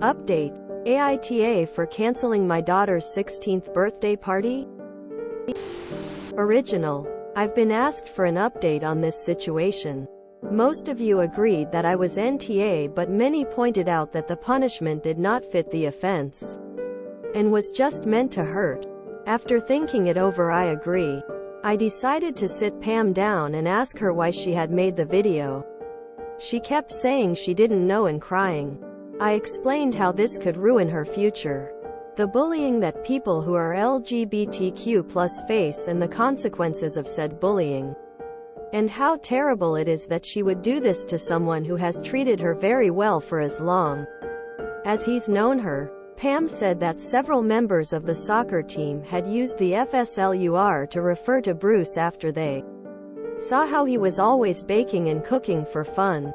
Update: AITA for canceling my daughter's 16th birthday party? Original. I've been asked for an update on this situation. Most of you agreed that I was NTA, but many pointed out that the punishment did not fit the offense and was just meant to hurt. After thinking it over, I agree. I decided to sit Pam down and ask her why she had made the video. She kept saying she didn't know and crying. I explained how this could ruin her future, the bullying that people who are LGBTQ+ face and the consequences of said bullying, and how terrible it is that she would do this to someone who has treated her very well for as long as he's known her. Pam said that several members of the soccer team had used the FSLUR to refer to Bruce after they saw how he was always baking and cooking for fun.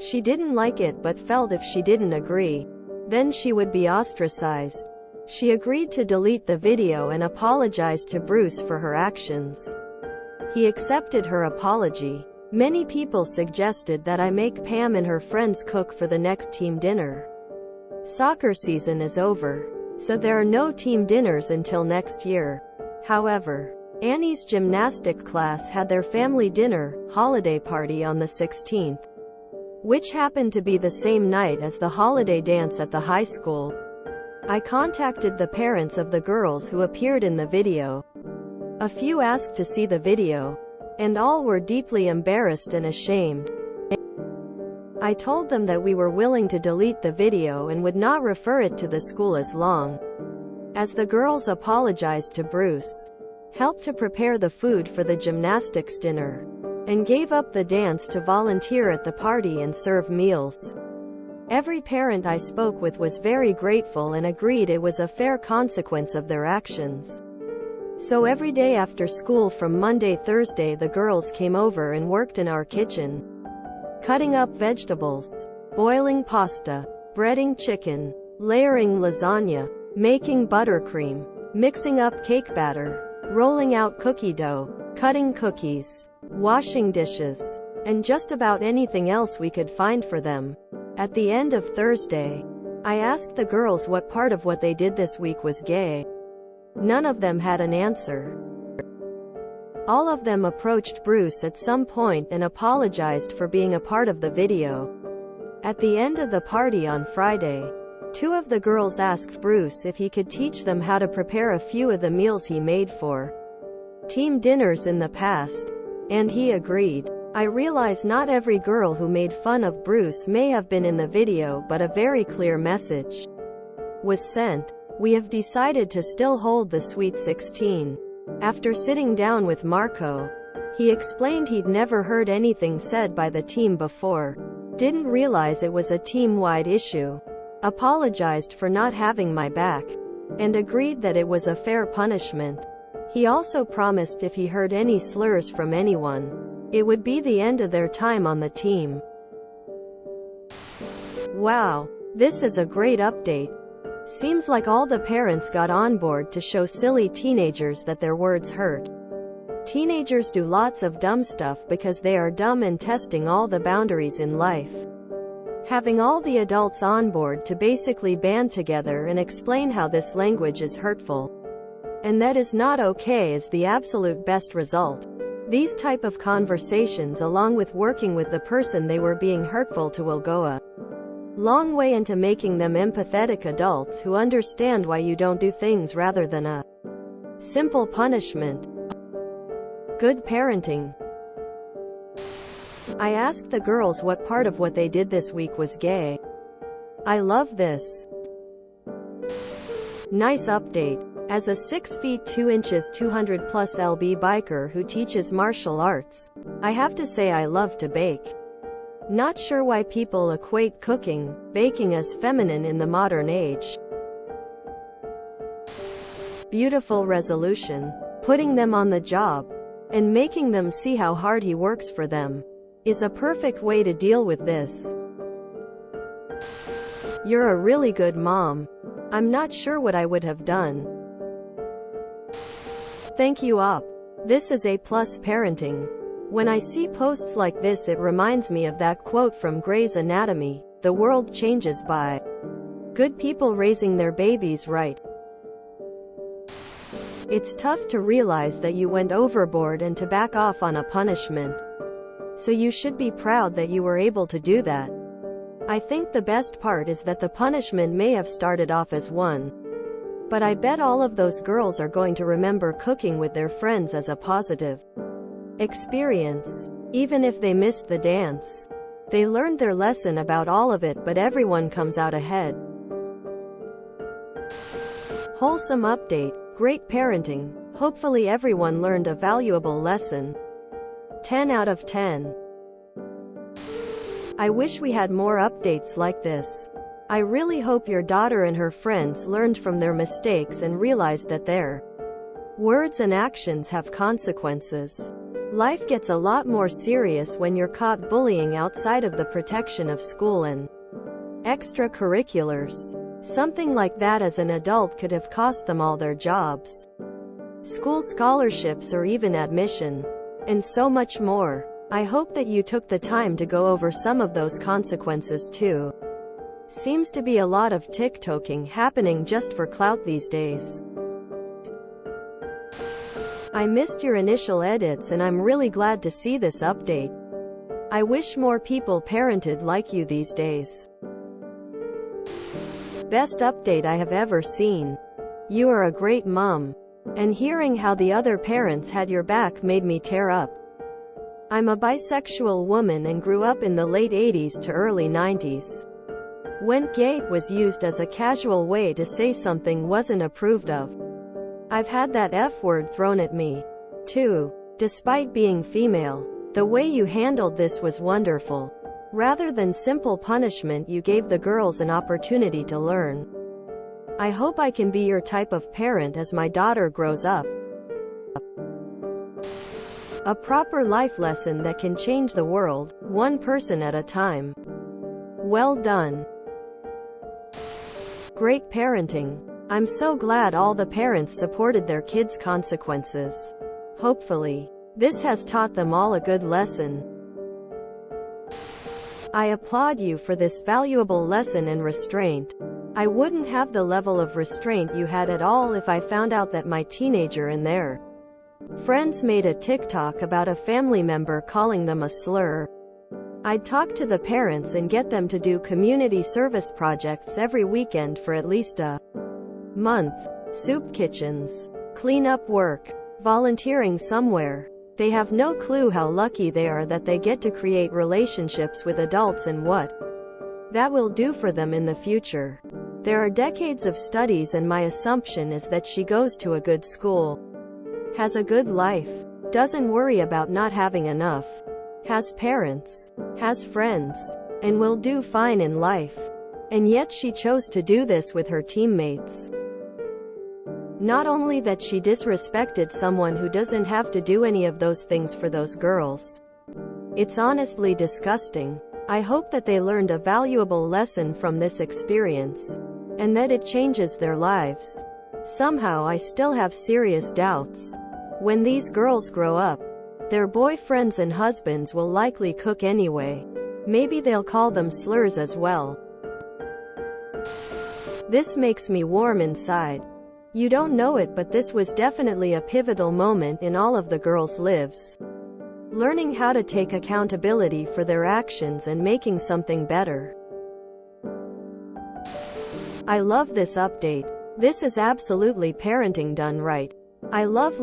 She didn't like it but felt if she didn't agree, then she would be ostracized. She agreed to delete the video and apologized to Bruce for her actions. He accepted her apology. Many people suggested that I make Pam and her friends cook for the next team dinner. Soccer season is over, so there are no team dinners until next year. However, Annie's gymnastic class had their family dinner, holiday party on the 16th. Which happened to be the same night as the holiday dance at the high school. I contacted the parents of the girls who appeared in the video. A few asked to see the video, and all were deeply embarrassed and ashamed. I told them that we were willing to delete the video and would not refer it to the school as long as the girls apologized to Bruce, helped to prepare the food for the gymnastics dinner, and gave up the dance to volunteer at the party and serve meals. Every parent I spoke with was very grateful and agreed it was a fair consequence of their actions. So every day after school from Monday Thursday the girls came over and worked in our kitchen, cutting up vegetables, boiling pasta, breading chicken, layering lasagna, making buttercream, mixing up cake batter, rolling out cookie dough, cutting cookies, washing dishes, and just about anything else we could find for them. At the end of Thursday, I asked the girls what part of what they did this week was gay. None of them had an answer. All of them approached Bruce at some point and apologized for being a part of the video. At the end of the party on Friday, two of the girls asked Bruce if he could teach them how to prepare a few of the meals he made for team dinners in the past, and he agreed. I realize not every girl who made fun of Bruce may have been in the video, but a very clear message was sent. We have decided to still hold the Sweet 16. After sitting down with Marco, he explained he'd never heard anything said by the team before, didn't realize it was a team-wide issue, apologized for not having my back, and agreed that it was a fair punishment. He also promised if he heard any slurs from anyone, it would be the end of their time on the team. Wow, this is a great update. Seems like all the parents got on board to show silly teenagers that their words hurt. Teenagers do lots of dumb stuff because they are dumb and testing all the boundaries in life. Having all the adults on board to basically band together and explain how this language is hurtful and that is not okay is the absolute best result. These type of conversations, along with working with the person they were being hurtful to, will go a long way into making them empathetic adults who understand why you don't do things rather than a simple punishment. Good parenting. I asked the girls what part of what they did this week was gay. I love this. Nice update. As a 6 feet 2 inches 200+ lb biker who teaches martial arts, I have to say I love to bake. Not sure why people equate cooking, baking as feminine in the modern age. Beautiful resolution. Putting them on the job and making them see how hard he works for them is a perfect way to deal with this. You're a really good mom. I'm not sure what I would have done. Thank you up. This is A+ parenting. When I see posts like this, it reminds me of that quote from Grey's Anatomy. the world changes by good people raising their babies right. It's tough to realize that you went overboard and to back off on a punishment. So you should be proud that you were able to do that. I think the best part is that the punishment may have started off as one. But I bet all of those girls are going to remember cooking with their friends as a positive experience. Even if they missed the dance, they learned their lesson about all of it, but everyone comes out ahead. Wholesome update. Great parenting. Hopefully everyone learned a valuable lesson. 10 out of 10. I wish we had more updates like this. I really hope your daughter and her friends learned from their mistakes and realized that their words and actions have consequences. Life gets a lot more serious when you're caught bullying outside of the protection of school and extracurriculars. Something like that as an adult could have cost them all their jobs, school scholarships, or even admission. And so much more. I hope that you took the time to go over some of those consequences too. Seems to be a lot of TikToking happening just for clout these days. I missed your initial edits and I'm really glad to see this update. I wish more people parented like you these days. Best update I have ever seen. You are a great mom. And hearing how the other parents had your back made me tear up. I'm a bisexual woman and grew up in the late 80s to early 90s. When gay was used as a casual way to say something wasn't approved of. I've had that F word thrown at me, too. Despite being female, the way you handled this was wonderful. Rather than simple punishment, you gave the girls an opportunity to learn. I hope I can be your type of parent as my daughter grows up. A proper life lesson that can change the world, one person at a time. Well done. Great parenting. I'm so glad all the parents supported their kids' consequences. Hopefully, this has taught them all a good lesson. I applaud you for this valuable lesson in restraint. I wouldn't have the level of restraint you had at all if I found out that my teenager and their friends made a TikTok about a family member calling them a slur. I'd talk to the parents and get them to do community service projects every weekend for at least a month. Soup kitchens, cleanup work, volunteering somewhere. They have no clue how lucky they are that they get to create relationships with adults and what that will do for them in the future. There are decades of studies and my assumption is that she goes to a good school, has a good life, doesn't worry about not having enough, has parents, has friends, and will do fine in life. And yet she chose to do this with her teammates. Not only that, she disrespected someone who doesn't have to do any of those things for those girls. It's honestly disgusting. I hope that they learned a valuable lesson from this experience, and that it changes their lives. Somehow I still have serious doubts. When these girls grow up, their boyfriends and husbands will likely cook anyway. Maybe they'll call them slurs as well. This makes me warm inside. You don't know it, but this was definitely a pivotal moment in all of the girls' lives. Learning how to take accountability for their actions and making something better. I love this update. This is absolutely parenting done right. I love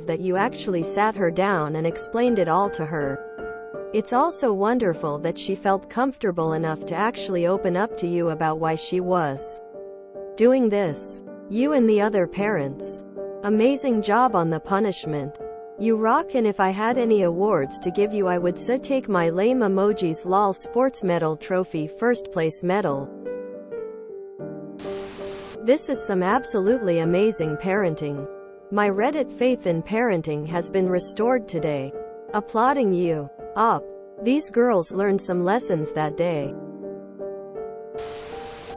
that you actually sat her down and explained it all to her. It's also wonderful that she felt comfortable enough to actually open up to you about why she was doing this. You and the other parents. Amazing job on the punishment. You rock, and if I had any awards to give you, I would say take my lame emojis lol sports medal trophy first place medal. This is some absolutely amazing parenting. My Reddit faith in parenting has been restored today. Applauding you. Up. These girls learned some lessons that day.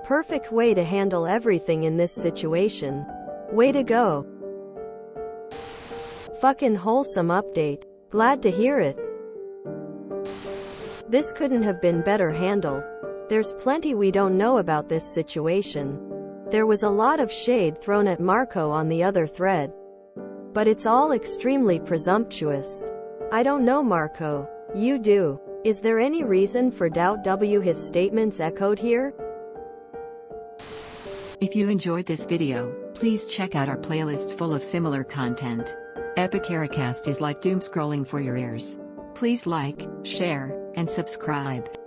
Perfect way to handle everything in this situation. Way to go. Fucking wholesome update. Glad to hear it. This couldn't have been better handled. There's plenty we don't know about this situation. There was a lot of shade thrown at Marco on the other thread. But it's all extremely presumptuous. I don't know Marco. You do. Is there any reason for doubt? His statements echoed here? If you enjoyed this video, please check out our playlists full of similar content. AmITheAsshole is like doom scrolling for your ears. Please like, share, and subscribe.